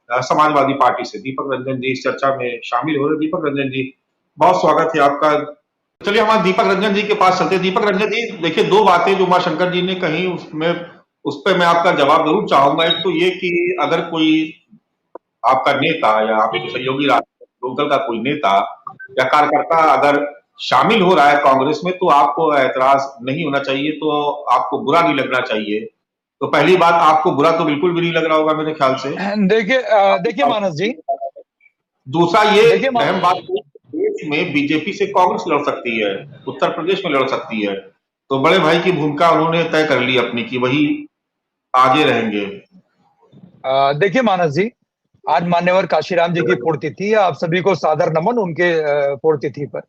Samajwadi party से दीपक रंजन जी इस चर्चा में शामिल हो रहे। दीपक रंजन जी, बहुत स्वागत है आपका। चलिए हमारे दीपक रंजन जी के पास चलते हैं। दीपक रंजन जी, देखिए, दो बातें जो उमाशंकर जी ने कही उसमें उस पर मैं आपका जवाब जरूर चाहूंगा। एक तो ये कि अगर कोई आपका नेता या आपके सहयोगी लोकदल का कोई नेता या कार्यकर्ता अगर शामिल हो रहा है कांग्रेस में, तो आपको ऐतराज नहीं होना चाहिए, तो आपको बुरा नहीं लगना चाहिए। तो पहली बात, आपको बुरा तो बिल्कुल भी नहीं लग रहा होगा मेरे ख्याल से। देखिए देखिए मानस जी, दूसरा ये देखिए अहम बात, देश में बीजेपी से कांग्रेस लड़ सकती है, उत्तर प्रदेश में लड़ सकती है, तो बड़े भाई की भूमिका उन्होंने तय कर ली अपनी की वही आगे रहेंगे। देखिए मानस जी, आज मान्यवर काशीराम जी की पुण्यतिथि है। आप सभी को सादर नमन उनके पुण्यतिथि पर।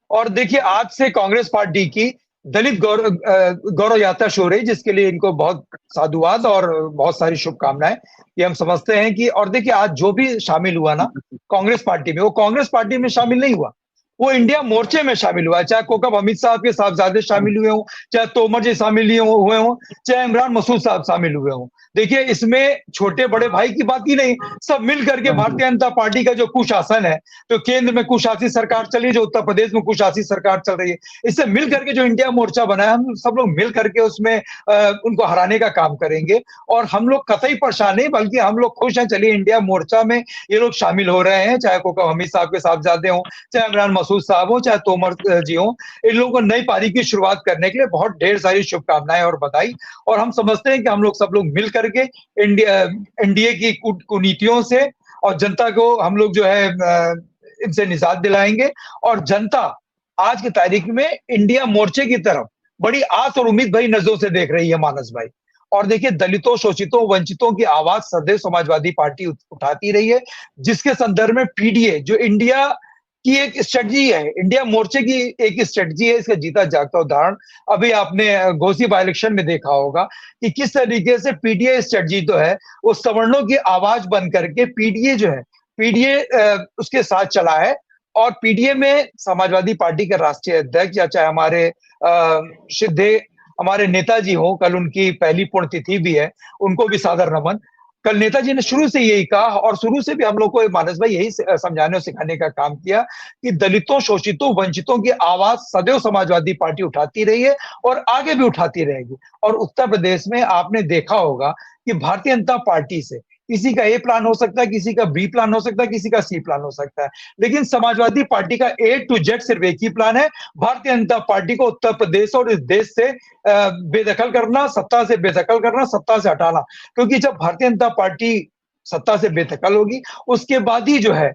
और देखिए, आज से कांग्रेस पार्टी की दलित गौरव यात्रा शुरू हो रही, जिसके लिए इनको बहुत साधुवाद और बहुत सारी शुभकामनाएं। ये हम समझते हैं कि, और देखिए, आज जो भी शामिल हुआ ना कांग्रेस पार्टी में, वो कांग्रेस पार्टी में शामिल नहीं हुआ, वो इंडिया मोर्चे में शामिल हुआ। चाहे कोकब अमित साहब के साहबजादे शामिल हुए हों, चाहे तोमर जी शामिल हुए हों, चाहे इमरान मसूद साहब शामिल हुए हों। देखिए, इसमें छोटे बड़े भाई की बात ही नहीं, सब मिल करके भारतीय जनता पार्टी का जो कुशासन है, तो केंद्र में कुशासित सरकार चल रही है, जो उत्तर प्रदेश में कुशासित सरकार चल रही है, इससे मिल करके जो इंडिया मोर्चा बना है, हम सब लोग मिल करके उसमें उनको हराने का काम करेंगे। और हम लोग कतई परेशान नहीं, बल्कि हम लोग खुश हैं। चलिए, इंडिया मोर्चा में ये लोग शामिल हो रहे हैं, चाहे कोकब हमीद साहब के साहबजादे हों, चाहे इमरान मसूद साहब हो, चाहे तोमर जी हो। इन लोगों को नई पारी की शुरुआत करने के लिए बहुत ढेर सारी शुभकामनाएं और बधाई। और हम समझते हैं कि हम लोग सब लोग मिल करके एनडीए की कुनीतियों से और जनता को हम लोग जो है इनसे निजात दिलाएंगे। और जनता आज की तारीख में इंडिया मोर्चे की तरफ बड़ी आस और उम्मीद भरी नजरों से देख रही है मानस भाई। और देखिए, दलितों, शोषितों, वंचितों की आवाज सदैव समाजवादी पार्टी उठाती रही है, जिसके संदर्भ में पीडीए जो इंडिया की एक स्ट्रेटजी है, इंडिया मोर्चे की एक स्ट्रेटजी है, इसका जीता जागता उदाहरण अभी आपने घोसी बाई इलेक्शन में देखा होगा कि किस तरीके से पीडीए स्ट्रेटजी तो है, वो सवर्णों की आवाज बन करके पीडीए जो है, पीडीए उसके साथ चला है। और पीडीए में समाजवादी पार्टी के राष्ट्रीय अध्यक्ष या चाहे हमारे सिद्धे हमारे नेताजी हो, कल उनकी पहली पुण्यतिथि भी है, उनको भी सादर नमन। कल नेताजी ने शुरू से यही कहा, और शुरू से भी हम लोग को मानस भाई यही समझाने और सिखाने का काम किया कि दलितों, शोषितों, वंचितों की आवाज सदैव समाजवादी पार्टी उठाती रही है और आगे भी उठाती रहेगी। और उत्तर प्रदेश में आपने देखा होगा कि भारतीय जनता पार्टी से किसी का ए प्लान हो सकता है, किसी का बी प्लान हो सकता है, किसी का सी प्लान हो सकता है, लेकिन समाजवादी पार्टी का ए टू जेड सिर्फ एक ही प्लान है, भारतीय जनता पार्टी को उत्तर प्रदेश और इस देश से बेदखल करना, सत्ता से बेदखल करना, सत्ता से हटाना। क्योंकि जब भारतीय जनता पार्टी सत्ता से बेदखल होगी, उसके बाद ही जो है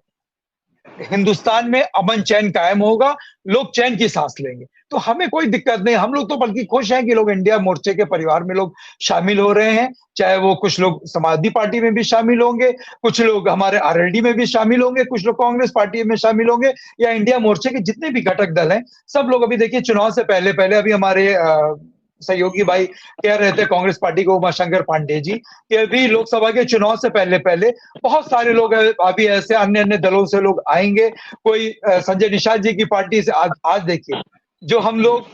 हिंदुस्तान में अमन चैन कायम होगा, लोग चैन की सांस लेंगे। तो हमें कोई दिक्कत नहीं, हम लोग तो बल्कि खुश हैं कि लोग इंडिया मोर्चे के परिवार में लोग शामिल हो रहे हैं। चाहे वो कुछ लोग समाजवादी पार्टी में भी शामिल होंगे, कुछ लोग हमारे आरएलडी में भी शामिल होंगे, कुछ लोग कांग्रेस पार्टी में शामिल होंगे, या इंडिया मोर्चे के जितने भी घटक दल हैं, सब लोग अभी देखिए चुनाव से पहले पहले अभी हमारे सहयोगी भाई कह रहे थे कांग्रेस पार्टी को, उमाशंकर पांडे जी, कि अभी लोकसभा के चुनाव से पहले पहले बहुत सारे लोग अभी ऐसे अन्य अन्य दलों से लोग आएंगे। कोई संजय निषाद जी की पार्टी से आज देखिए, जो हम लोग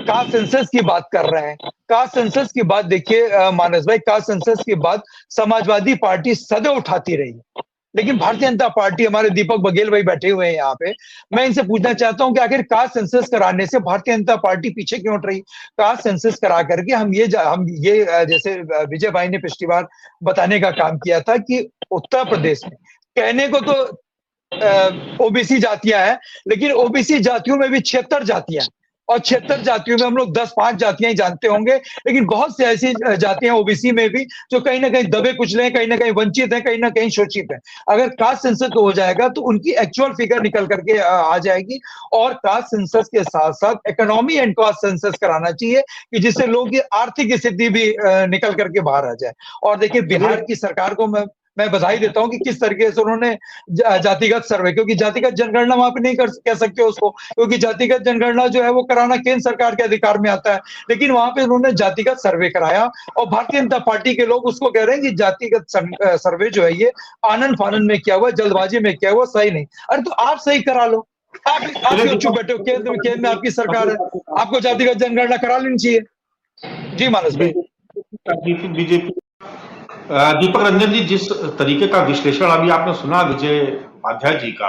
कास्ट सेंसस की बात कर रहे हैं, कास्ट सेंसस की बात देखिए मानस भाई, कास्ट सेंसस की बात समाजवादी पार्टी सदैव उठाती रही है, लेकिन भारतीय जनता पार्टी, हमारे दीपक बघेल भाई बैठे हुए हैं यहाँ पे, मैं इनसे पूछना चाहता हूं कि आखिर कास्ट सेंसस कराने से भारतीय जनता पार्टी पीछे क्यों हट रही? कास्ट सेंसस करा करके हम ये जैसे विजय भाई ने पिछली बार बताने का काम किया था कि उत्तर प्रदेश में कहने को तो ओबीसी जातियां हैं, लेकिन ओबीसी जातियों में भी 76 जातियां हैं, और 76 जातियों में हम लोग 10-5 जातियां ही जानते होंगे, लेकिन बहुत सी ऐसी जातियां ओबीसी में भी जो कहीं ना कहीं दबे कुचले हैं, कहीं ना कहीं वंचित हैं, कहीं ना कहीं शोषित हैं। अगर कास्ट सेंसस हो जाएगा तो उनकी एक्चुअल फिगर निकल करके आ जाएगी। और कास्ट सेंसस के साथ साथ इकोनॉमी एंड कास्ट सेंसस कराना चाहिए कि जिससे लोगों की आर्थिक स्थिति भी निकल करके बाहर आ जाए। और देखिए, बिहार की सरकार को मैं बधाई देता हूं कि किस तरीके से उन्होंने जातिगत सर्वे, क्योंकि जातिगत जनगणना वहां पे नहीं कह सकते उसको, क्योंकि जातिगत जनगणना जो है वो कराना केंद्र सरकार के अधिकार में आता है, लेकिन वहां पे उन्होंने जातिगत सर्वे कराया। और भारतीय जनता पार्टी के लोग उसको कह रहे हैं कि जातिगत सर्वे जो है ये आनंद फानंद में किया हुआ, जल्दबाजी में किया हुआ, सही नहीं। अरे तो आप सही करा लो, आप क्यों चुप बैठे हो? केंद्र में आपकी सरकार है, आपको जातिगत जनगणना करा लेनी चाहिए। जी मानस भाई। बीजेपी दीपक रंजन जी, जिस तरीके का विश्लेषण अभी आपने सुना विजय उपाध्याय जी का,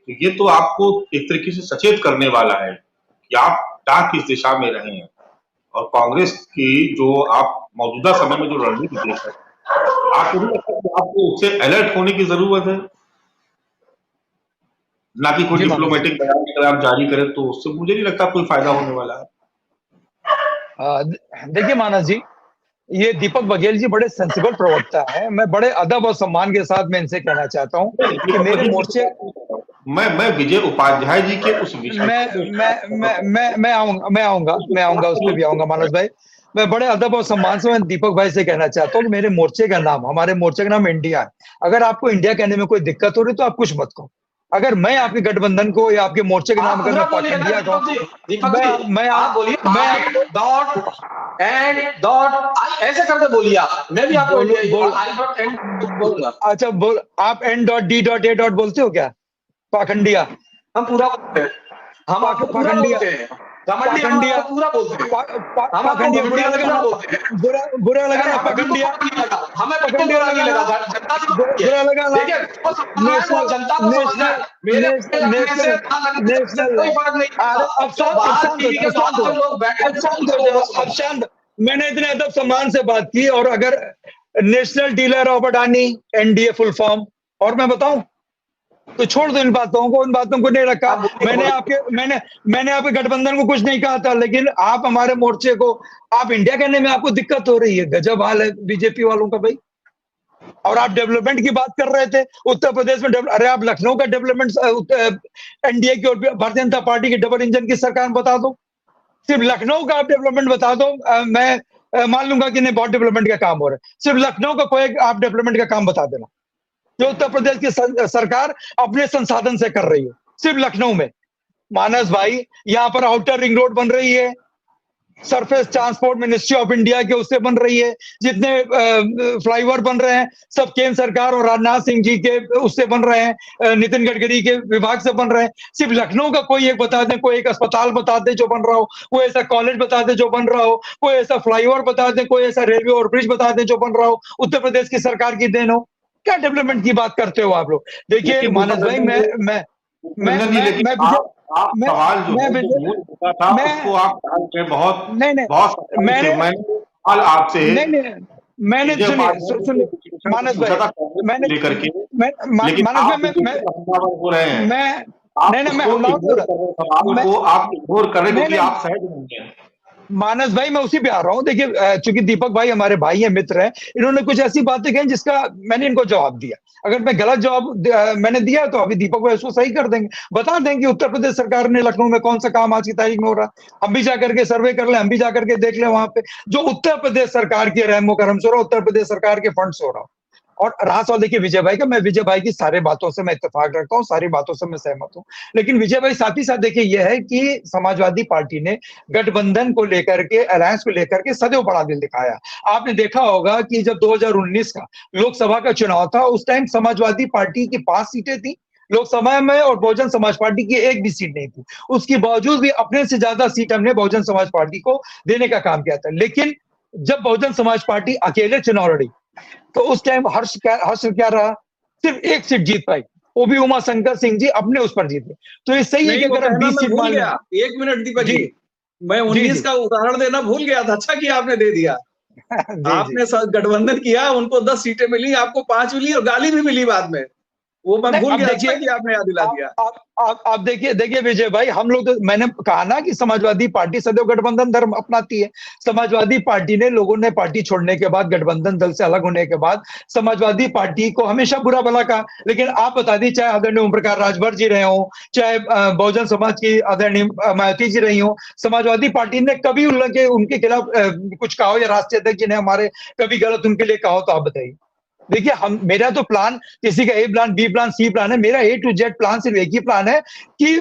तो ये तो आपको एक तरीके से सचेत करने वाला है कि आप क्या किस दिशा में रहे हैं, और कांग्रेस की जो आप मौजूदा समय में जो रणनीति देख रहे हैं, आपको नहीं लगता कि आपको उससे अलर्ट होने की जरूरत है, ना कि कोई जी मानस जी। डिप्लोमेटिक बयान अगर आप जारी करें तो उससे मुझे नहीं लगता कोई फायदा होने वाला है। देखिए मानस जी, ये दीपक बघेल जी बड़े सेंसिबल प्रवक्ता है। मैं बड़े अदब और सम्मान के साथ मैं इनसे कहना चाहता हूँ नहीं, कि दीपक मेरे बघेल जी की मोर्चे बात नहीं कर रहा हूं। मैं विजय उपाध्याय जी के उस मैं आऊंगा उस पे भी आऊंगा मानस भाई। मैं बड़े अदब और सम्मान से मैं दीपक भाई से कहना चाहता हूँ कि मेरे मोर्चे का नाम, हमारे मोर्चे का नाम इंडिया है। अगर आपको इंडिया कहने में कोई दिक्कत हो रही तो आप कुछ मत कहो। अगर मैं आपके गठबंधन को या आपके मोर्चे के नाम आप अगर पूरा मैं बोलिए ना पाखंडिया कहूँ, दीपक जी, दीपक जी मैं आप बोलिए मैं एंड डॉट ऐसे करके बोलिए आप, मैं भी आपको बोल बोल आई डॉट एंड बोलूंगा। अच्छा बोल, आप N dot D dot A dot बोलते हो क्या? पाखंडिया, हम पूरा बोलते हैं, हम आपको पूरा पाखंडिया, बोलते हैं घमंडी, हम पाखंडिया, आपको पूरा बोलते हैं, हम आपको पाखंडिया घमंडी बुरा लगा पूरा ना? बोलते हैं। बुरा लगा अरे ना हमें बिल्कुल पाखंडिया? बुरा नहीं लगा, हमें बिल्कुल पाखंडिया बुरा नहीं लगा ना? लगा, जनता समझती है। बुरा लगा ना? देखिए वो समझना है, वो नेशनल जनता को समझना नेशनल है। मेरे नेशनल लगने से नेशनल ना लगने से मुझे नेशनल कोई फर्क नहीं अरे पड़ता। जो अब बाहर शांत हो टीवी जाओ, के बाहर जो लोग बैठे अब शांत हो हैं जाओ, वो अब समझ। शांत। मैंने इतने अदब सम्मान से बात की, और अगर national dealer of Adani, NDA full form, और मैं बताऊं तो छोड़ दो इन बातों को, इन बातों को नहीं रखा। मैंने आपके गठबंधन को कुछ नहीं कहा था, लेकिन आप हमारे मोर्चे को, आप इंडिया कहने में आपको दिक्कत हो रही है। गजब हाल है बीजेपी वालों का भाई। और आप डेवलपमेंट की बात कर रहे थे उत्तर प्रदेश में, अरे आप लखनऊ का डेवलपमेंट एनडीए की और भारतीय जनता पार्टी की डबल इंजन की सरकार में बता दो। सिर्फ लखनऊ का आप डेवलपमेंट बता दो, मैं मान लूंगा कि नहीं बहुत डेवलपमेंट का काम हो रहा है। सिर्फ लखनऊ का कोई आप डेवलपमेंट का काम बता देना जो उत्तर प्रदेश की सरकार अपने संसाधन से कर रही है, सिर्फ लखनऊ में। मानस भाई, यहाँ पर आउटर रिंग रोड बन रही है, surface transport ministry of India के उससे बन रही है, जितने फ्लाईओवर बन रहे हैं सब केंद्र सरकार और राजनाथ सिंह जी के उससे बन रहे हैं, नितिन गडकरी के विभाग से बन रहे हैं। सिर्फ लखनऊ का कोई एक बता दें, कोई एक अस्पताल बता दें जो बन रहा हो, कोई ऐसा कॉलेज बता दें जो बन रहा हो, कोई ऐसा फ्लाईओवर बता दें, कोई ऐसा रेलवे और ब्रिज बता दें जो बन रहा हो, उत्तर प्रदेश की सरकार की देन हो। क्या डेवलपमेंट की बात करते हो आप लोग? देखिए लेकिन मानस दीपक भाई, रंजन जी, रंजन जी, लेकिन मैं विजय, आप मैं सवाल जो मैं है जो विजय, मूल मुद्दा था मैं उसको आप टाल के बहुत नहीं नहीं बहुत सफाई से मैंने मैंने सवाल आपसे नहीं नहीं मैंने विजय सुनिए उपाध्याय जी के सुनिए विश्लेषण को मानस पूछा भाई, था कांग्रेस मैंने को लेकर के, मैं लेकिन मानस भाई आप बीजेपी का हमलावर हो रहे हैं। मैं आप नहीं नहीं मैं उसको हमलावर इग्नोर पूरा कर रहे हैं, सवाल मैं को आप इग्नोर कर रहे हैं नहीं क्योंकि नहीं आप सहज नहीं है। मानस भाई, मैं उसी पे आ रहा हूँ। देखिए चूंकि दीपक भाई हमारे भाई हैं, मित्र हैं, इन्होंने कुछ ऐसी बातें कही जिसका मैंने इनको जवाब दिया। अगर मैं गलत जवाब मैंने दिया तो अभी दीपक भाई उसको सही कर देंगे, बता देंगे कि उत्तर प्रदेश सरकार ने लखनऊ में कौन सा काम आज की तारीख में हो रहा है। हम भी जाकर के सर्वे कर ले, हम भी जाकर के देख ले वहां पे जो उत्तर प्रदेश सरकार के रहमो करम से हो रहा, उत्तर प्रदेश सरकार के फंड से हो रहा। और रहा सवाल देखिए विजय भाई का, मैं विजय भाई की सारी बातों से मैं इत्तेफाक रखता हूँ, सारी बातों से मैं सहमत हूँ। लेकिन विजय भाई साथ ही साथ देखिए यह है कि समाजवादी पार्टी ने गठबंधन को लेकर के, अलायंस को लेकर के सदैव बड़ा दिल दिखाया। आपने देखा होगा कि जब 2019 का लोकसभा का चुनाव था, उस टाइम समाजवादी पार्टी की 5 सीटें थी लोकसभा में, और बहुजन समाज पार्टी की एक भी सीट नहीं थी। उसके बावजूद भी अपने से ज्यादा सीट हमने बहुजन समाज पार्टी को देने का काम किया था। लेकिन जब बहुजन समाज पार्टी अकेले चुनाव लड़ी तो उस टाइम हर्ष क्या रहा? सिर्फ एक सीट जीत पाई, वो भी उमा शंकर सिंह जी अपने उस पर जीते। तो ये सही है कि नहीं, वो अगर हम कहना 20 मैं सीट भूल मान लें। गया, एक मिनट दीपक जी जी, मैं जी 19 जी का उदाहरण देना भूल गया था। अच्छा किया आपने दे दिया। जी जी आपने गठबंधन किया, उनको 10 सीटें मिली, आपको 5 मिली और गाली भी मिली बाद में, वो मैं नहीं भूल अब गया। देखिए, अच्छा किया आपने याद दिला दिया। आप देखिए देखिए विजय भाई, हम लोग तो, मैंने कहा ना कि समाजवादी पार्टी सदैव गठबंधन धर्म अपनाती है। समाजवादी पार्टी ने, लोगों ने पार्टी छोड़ने के बाद, गठबंधन दल से अलग होने के बाद समाजवादी पार्टी को हमेशा बुरा भला कहा। लेकिन आप बता दी, चाहे आदरणीय ओम प्रकाश राजभर जी रहे हो, चाहे बहुजन समाज की आदरणीय मायावती जी रही हो, समाजवादी पार्टी ने कभी उनके खिलाफ कुछ कहा हो, या राष्ट्रीय अध्यक्ष जी ने हमारे कभी गलत उनके लिए कहा हो तो आप बताइए। देखिए हम, मेरा तो प्लान, किसी का ए प्लान, बी प्लान, सी प्लान है, मेरा ए टू जेड प्लान सिर्फ एक ही प्लान है कि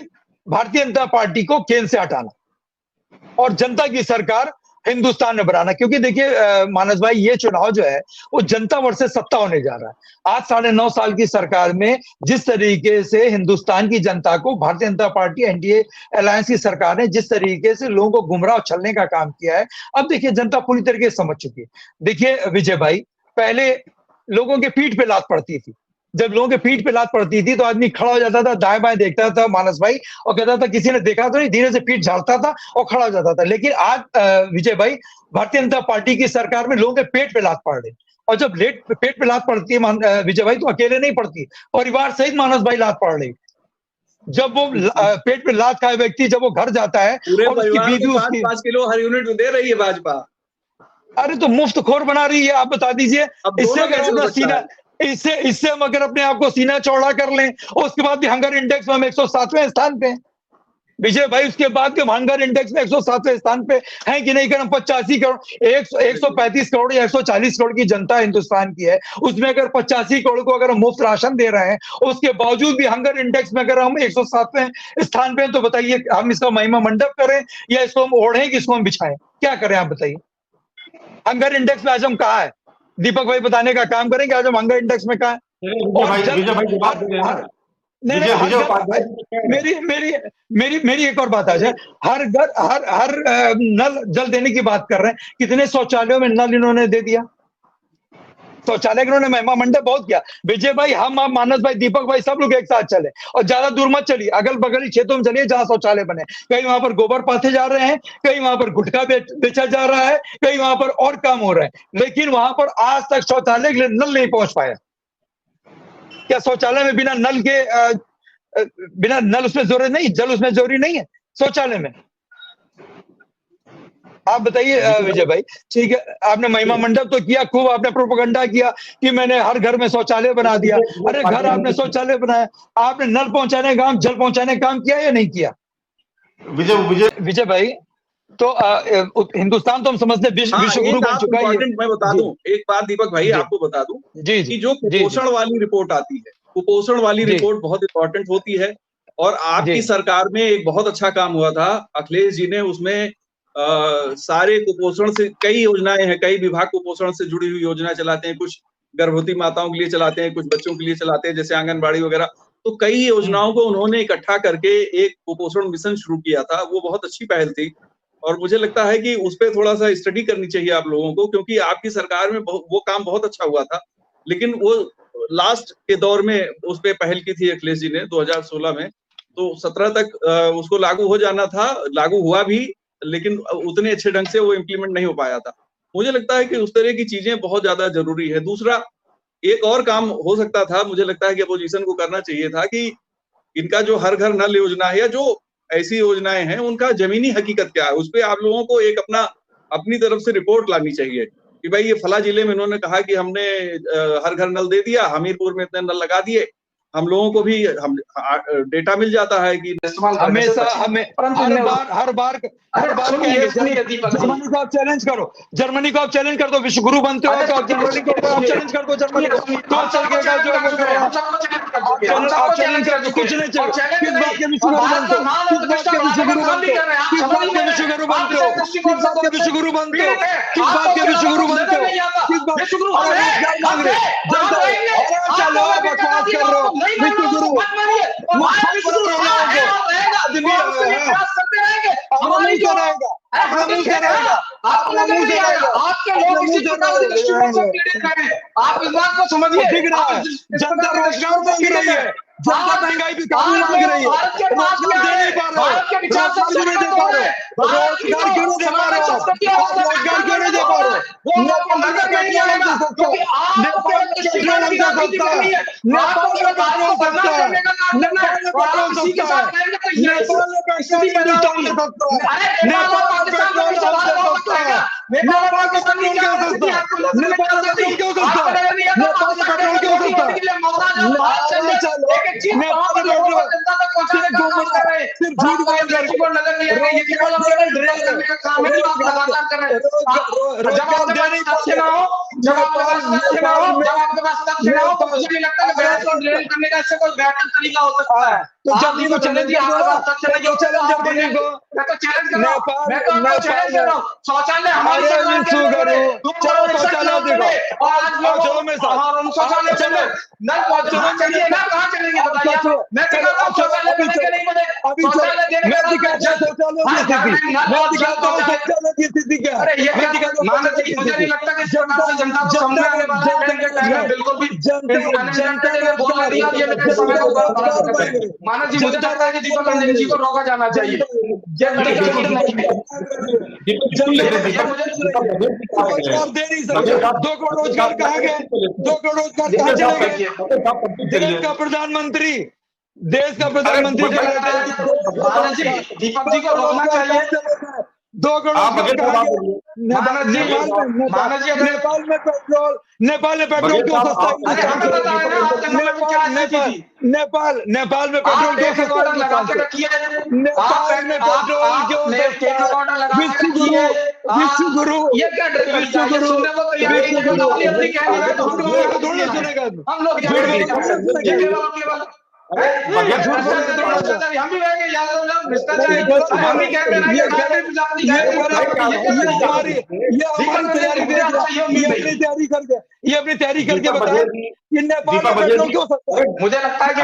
भारतीय जनता पार्टी को केंद्र से हटाना और जनता की सरकार हिंदुस्तान में बनाना। क्योंकि देखिए मानस भाई, ये चुनाव जो है वो जनता वर्सेस सत्ता होने जा रहा है। आज 9.5 साल की सरकार में जिस तरीके से हिंदुस्तान की जनता को Bharatiya Janata party NDA alliance की सरकार ने जिस तरीके से लोगों को गुमराह उछलने का काम किया है, अब देखिए जनता पूरी तरीके से समझ चुकी है। देखिए विजय भाई, पहले लोगों के पीठ पे लात पड़ती थी। जब लोगों के पीठ पे लात पड़ती थी तो आदमी खड़ा हो जाता था, दाएं बाएं देखता था मानस भाई, और कहता था किसी ने देखा तो नहीं, धीरे से पीठ झाड़ता था और खड़ा हो जाता था। लेकिन आज विजय भाई, भारतीय जनता पार्टी की सरकार में लोगों के पेट पे लात पड़ रही, और जब पेट पे लात पड़ती है विजय भाई, तो अकेले नहीं पड़ती, परिवार सहित मानस भाई लात पड़ रही। जब वो पेट पे लात खाए व्यक्ति जब वो घर जाता है पूरे और उसकी परिवार बीवी को उसकी 5-5 किलो हर यूनिट में दे रही है भाजपा। अरे तो मुफ्त खोर बना रही है, आप बता दीजिए। अब इससे दोनों अगर कैसे हो अपना सकता सीना है? इससे हम अगर अपने आप को सीना चौड़ा कर लें, और उसके बाद भी हंगर इंडेक्स में हम 107वें स्थान पे हैं विजय भाई, उसके बाद के हंगर इंडेक्स में 107वें स्थान पे हैं कि नहीं? अगर हम 85 करोड़ 135 करोड़ या 140 करोड़ की जनता हिंदुस्तान की है, उसमें अगर 85 करोड़ को अगर हम मुफ्त राशन दे रहे हैं, उसके बावजूद भी हंगर इंडेक्स में अगर हम 107वें स्थान पे हैं, तो बताइए हम इसका महिमा मंडप करें या इसको हम ओढ़ें कि इसको हम बिछाएं? क्या करें आप बताइए? हंगर इंडेक्स में आज हम कहाँ है? दीपक भाई बताने का काम करेंगे आज हम हंगर इंडेक्स में कहाँ है? विजय भाई जवाब दे रहे हैं। मेरी एक और बात आ जाए। हर घर हर नल जल देने की बात कर रहे हैं, कितने शौचालयों में नल इन्होंने दे दिया? शौचालय इन्होंने महिमा मंडप बहुत किया विजय भाई। हम आप मानस भाई, दीपक भाई, सब लोग एक साथ चले और ज्यादा दूर मत चलिए, अगल बगल क्षेत्रों में चलिए जहां शौचालय बने। कहीं वहां पर गोबर पाथे जा रहे हैं, कहीं वहां पर गुटखा बेचा जा रहा है, कहीं वहां पर और काम हो रहा है, लेकिन वहां पर आज तक शौचालय के लिए नल नहीं पहुंच पाया। क्या शौचालय में बिना नल उसमें जरूरी नहीं, जल उसमें जरूरी नहीं है शौचालय में? आप बताइए विजय भाई। ठीक है, आपने महिमा मंडप तो किया, खूब आपने प्रोपेगेंडा किया कि मैंने हर घर में शौचालय बना दिया। अरे घर आपने शौचालय बनाया, आपने नल पहुंचाने का काम, जल पहुंचाने का काम किया या नहीं किया? विजय भाई, तो हिंदुस्तान तो हम समझते हैं विश्व गुरु बन चुका है। मैं बता दूं एक बात दीपक भाई, आपको बता दूं कि जो कुपोषण वाली रिपोर्ट आती है, कुपोषण वाली रिपोर्ट बहुत इंपॉर्टेंट होती है। और आपकी सरकार में एक बहुत अच्छा काम हुआ था, अखिलेश जी ने उसमें सारे कुपोषण से कई योजनाएं हैं, कई विभाग कुपोषण से जुड़ी हुई योजना चलाते हैं, कुछ गर्भवती माताओं के लिए चलाते हैं, कुछ बच्चों के लिए चलाते हैं, जैसे आंगनबाड़ी वगैरह। तो कई योजनाओं को उन्होंने इकट्ठा करके एक कुपोषण मिशन शुरू किया था, वो बहुत अच्छी पहल थी। और मुझे लगता है कि उस पर थोड़ा सा स्टडी करनी चाहिए आप लोगों को, क्योंकि आपकी सरकार में वो काम बहुत अच्छा हुआ था, लेकिन वो लास्ट के दौर में उस पर पहल की थी अखिलेश जी ने 2016 में। तो 17 तक उसको लागू हो जाना था, लागू हुआ भी, लेकिन उतने अच्छे ढंग से वो इम्प्लीमेंट नहीं हो पाया था। मुझे लगता है कि उस तरह की चीजें बहुत ज्यादा जरूरी है। दूसरा एक और काम हो सकता था, मुझे लगता है कि अपोजिशन को करना चाहिए था कि इनका जो हर घर नल योजना है या जो ऐसी योजनाएं हैं, उनका जमीनी हकीकत क्या है, उस पर आप लोगों को एक अपनी तरफ से रिपोर्ट लानी चाहिए कि भाई ये फला जिले में इन्होंने कहा कि हमने हर घर नल दे दिया, हमीरपुर में इतने नल लगा दिए। हम लोगों को भी डेटा मिल जाता है कि हमेशा हमें हर बार जर्मनी को आप चैलेंज करो, जर्मनी को आप चैलेंज कर दो, विश्व गुरु बनते हो तो आप जर्मनी को आप चैलेंज कर दो, जर्मनी को तो चलेगा जो आप चैलेंज कर दो, कुछ नहीं चलेगा। किस बात के विश्व गुरु बनते हो, किस बात के विश्व गुरु बनते हो, किस बात के विश्व गुरु बनते हो, किस बात के विश्व गुरु बनते हो, किस बात के विश्व गुरु बनते हो, किस बात विश्व गुरु मांग रहे चलो बकवास कर रहे हो। विश्व गुरु आप इस बात को समझिए, जनता रोजगार मांग रही है, जनता महंगाई भी काबू मांग रही है, रोजगार दे नहीं पा रहे, रोजगार क्यों नहीं दे पा रहे, रोजगार क्यों नहीं दे पा रहे, रोजगार क्यों नहीं दे पा रहे? नेपाल में पेट्रोल हमसे सस्ता है, नेपाल में पेट्रोल हमसे सस्ता है, नेपाल में पेट्रोल सस्ता है, नेपाल में पेट्रोल सस्ता है, नेपाल में पेट्रोल हिंदुस्तान में सस्ता है, नेपाल में पेट्रोल हमसे सस्ता है, नेपाल में पेट्रोल क्यों सस्ता है, नेपाल में पेट्रोल क्यों सस्ता है, नेपाल में पेट्रोल क्यों सस्ता है? नेपाल में पेट्रोल सिर्फ झूठ बोल कर रोजगार दे नहीं पाते ना हो, जब आपके पास तथ्य ना हो तो मुझे नहीं लगता कि बहस और ड्रिल करने का इससे कोई बेहतर तरीका हो सकता है। तो जब भी चैलेंज किया आपके पास तथ्य नहीं हो, चैलेंज बने को मैं तो चैलेंज कर रहा हूं, मैं तो चैलेंज कर रहा हूं। शौचालय हमारे सरकार के अंदर है, शौचालय देखो और आज लोगों में शौचालय चले नल पहुंचना चाहिए ना, कहां चलेंगे बताइए? मैं कहता हूं शौचालय बने के नहीं बने, शौचालय देने मैं दिखाता हूं शौचालय की स्थिति क्या है, मैं दिखाता हूं शौचालय की स्थिति क्या है, मैं दिखाता हूं। मुझे नहीं लगता कि जनता को समझाने वाला है, बिल्कुल भी जनता ने बोलना दिया, ये मेरे समय को बर्बाद कर रहे हैं। मानव जी, मुझे लगता है कि दीपक रंजन जी को रोका जाना चाहिए। रोजगार दे नहीं सकते, 2 करोड़ रोजगार कहाँ गए, 2 करोड़ रोजगार कहाँ चले गए? देश का प्रधानमंत्री मानव जी, दीपक जी को रोकना चाहिए। 2 करोड़ मानव जी, नेपाल में पेट्रोल क्यों सस्ता है? नेपाल में पेट्रोल क्यों सस्ता है? नेपाल में पेट्रोल क्यों विश्व गुरु सुनेगा हम लोग हम भी रहेंगे, ये अपनी तैयारी करके बताए कि नेपाल में पेट्रोल क्यों सस्ता है? मुझे लगता है कि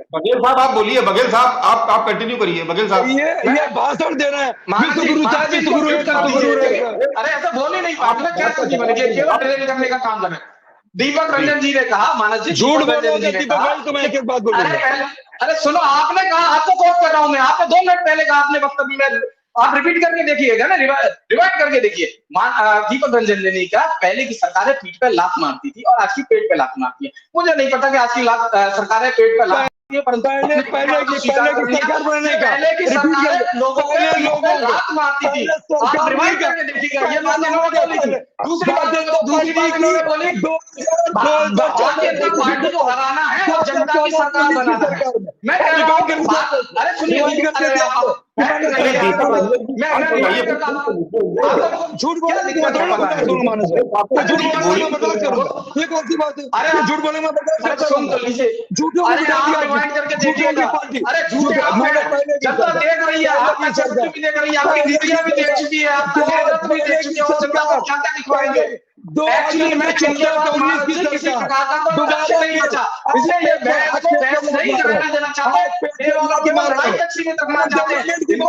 बघेल साहब आप बोलिए, बघेल साहब आप कंटिन्यू करिए। बघेल साहब ये भाषण दे रहे हैं, विश्व गुरु चाहे विश्व गुरु अरे ऐसा बोल ही नहीं पाते, क्या केवल ट्रेनिंग करने का काम करें। दीपक रंजन जी ने कहा, मानस जी झूठ बोलोगे दीपक भाई, तो मैं एक बात बोलूंगा। अरे सुनो, आपने कहा, आपको कोट कर रहा हूं मैं, आपने 2 मिनट पहले कहा अपने वक्तव्य में, आप रिपीट करके देखिएगा ना, रिवाइड करके देखिए। दीपक रंजन ने कहा पहले की सरकारें पीठ पे लात मारती थी और आज की पेट पे लात मारती है। मुझे नहीं पता कि आज की सरकारें पेट पे लात, परंतु पहले की सरकार बनने का, पहले की सरकार लोगों को लात मारती थी। आप रिवाइड करके देखिएगा, ये बात इन्होंने बोली थी। दूसरी बात इन्होंने बोली, भारतीय जनता पार्टी को हराना है और जनता की सरकार बनाना है। मैं कह रहा हूं, अरे सुनिए, झूठ बोलने में बर्दाश्त करूंगा, मानस झूठ बोलने में बर्दाश्त करूंगा, ये कौन सी बात है? अरे झूठ बोलने में बर्दाश्त सुन तो लीजिए, झूठों करके देखिएगा। अरे झूठे जनता देख रही है, आपकी चर्चा भी देख रही है, आपकी नीतियां भी देख चुकी है, आपकी नेतृत्व भी देख चुकी है, और जनता को क्या क्या दिखवाएंगे। एक्चुअली मैं किसी प्रकार का तो लक्ष्य नहीं बचा, इसलिए ये बहस नहीं करने देना चाहते, केवल राइट अच्छी में तकना चाहते हैं।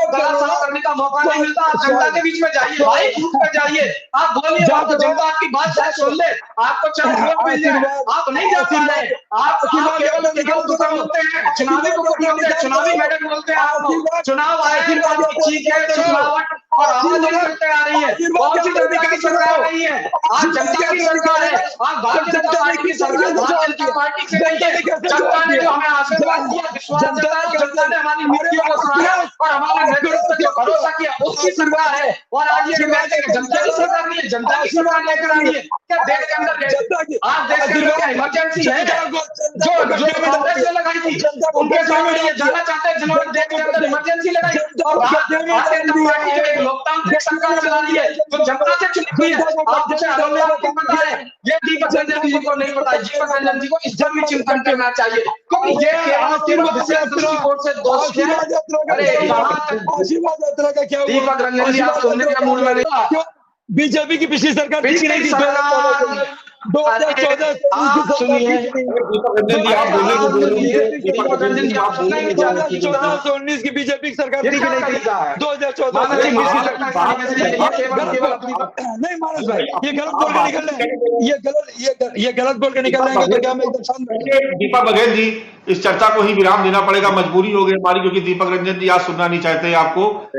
गला साफ करने का मौका नहीं मिलता, आप जनता के बीच में जाइए भाई, फूट कर जाइए, आप बोलिए, तो जनता आपकी बात शायद सुन ले, आपको चाहे वोट मिल जाए, आप नहीं जा पा रहे, आप केवल बोलते हैं, चुनावी चुनावी मैडम बोलते हैं, आपको चुनाव आयोग की चीज है, चुनावट और आवाज करते आ रही है, कौन सी जनता की सरकार नहीं है, आज जनता की सरकार है, आज भारतीय जनता पार्टी की सरकार, भारतीय जनता पार्टी से नहीं है। जनता ने जो हमें आशीर्वाद दिया, विश्वास जताया, जनता ने हमारी नीतियों को सराहा और हमारे नेतृत्व पर जो भरोसा किया, उसकी सरकार है। और आज ये कहते हैं जनता की सरकार नहीं है, जनता की सरकार लेकर आई है। क्या देश के अंदर आज देश के अंदर क्या इमरजेंसी है जो कांग्रेस ने लगाई थी, उनके सामने ये जानना चाहते हैं जिन्होंने देश के अंदर इमरजेंसी लगाई, और भारतीय जनता पार्टी जो एक लोकतांत्रिक सरकार चला रही है, जो जनता से चुनी हुई है, आप जैसे अदम्य आपको पता है, ये दीपक रंजन जी को नहीं पता है। दीपक रंजन जी को इस पर भी चिंतन करना चाहिए, क्योंकि ये रिपोर्ट से दोष है। अरे आशीर्वाद यात्रा का क्या दीपक रंजन जी, आप सुनने के मूड में नहीं। बीजेपी की पिछली सरकार ठीक नहीं थी, 2014 2019 की बीजेपी की सरकार ठीक नहीं थी, 2014 नहीं मानस भाई, ये गलत बोल के निकल रहे हैं, ये गलत बोल के निकल रहे हैं, तो क्या मैं एकदम शांत। दीपक बघेल जी, इस चर्चा को ही विराम देना पड़ेगा, मजबूरी हो गई हमारी, क्योंकि दीपक रंजन जी आज सुनना नहीं चाहते आपको।